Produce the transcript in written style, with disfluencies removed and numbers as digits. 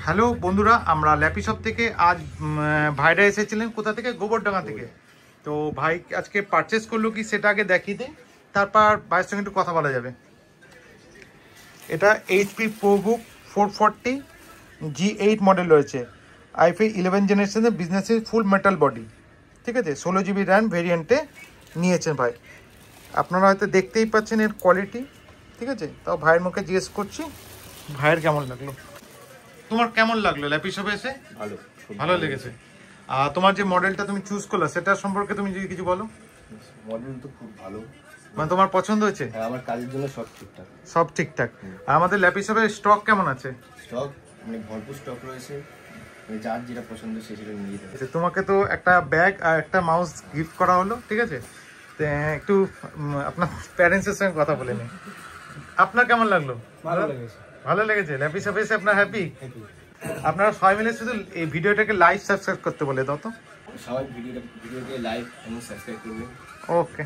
Hello বন্ধুরা, আমরা lappy shop থেকে আজ ভাইরা এসেছিলেন কোথা থেকে, গোবরডাঙ্গা থেকে। তো ভাই আজকে পারচেস করলো কি সেটা আগে দেখিয়ে দিই, তারপর ভাইয়ের সঙ্গে একটু কথা বলা যাবে। এটা HP ProBook 440 G8 মডেল রয়েছে, i5 11 জেনারেশনের বিজনেসের ফুল মেটাল বডি, ঠিক আছে। 16 GB র্যাম ভেরিয়েন্টে নিয়েছেন ভাই। আপনারা হয়তো দেখতেই পাচ্ছেন এর কোয়ালিটি, ঠিক আছে। তাও ভাইয়ের মুখে জিজ্ঞেস করছি ভাইয়ের কেমন লাগলো। তোমার কেমন লাগলো ল্যাপি শপে এসে? ভালো লেগেছে। আর তোমার যে মডেলটা তুমি চুজ করলে সেটা সম্পর্কে তুমি যদি কিছু বলো। মডেল তো খুব ভালো, মানে তোমার পছন্দ হয়েছে? হ্যাঁ, আমার কাজের জন্য সব ঠিকঠাক। সব ঠিকঠাক। আর আমাদের ল্যাপি শপের স্টক কেমন আছে? স্টক মানে ভরপুর স্টক রয়েছে, যার যেটা পছন্দ সে সেটা নিয়ে যেতে পারে। তোমাকে তো একটা ব্যাগ আর একটা মাউস গিফট করা হলো, ঠিক আছে। তো একটু আপনার প্যারেন্টসের সঙ্গে কথা বলে নিই। আপনার কেমন লাগলো? ভালো লেগেছে। ভালো লেগেছে। ল্যাপি শপে এসে আপনার হ্যাপি? আপনারা সবাই মিলে শুধু এই ভিডিওটাকে লাইক সাবস্ক্রাইব করতে বলে দাও তো। সবাই ভিডিওকে লাইক এবং সাবস্ক্রাইব করবেন। ওকে।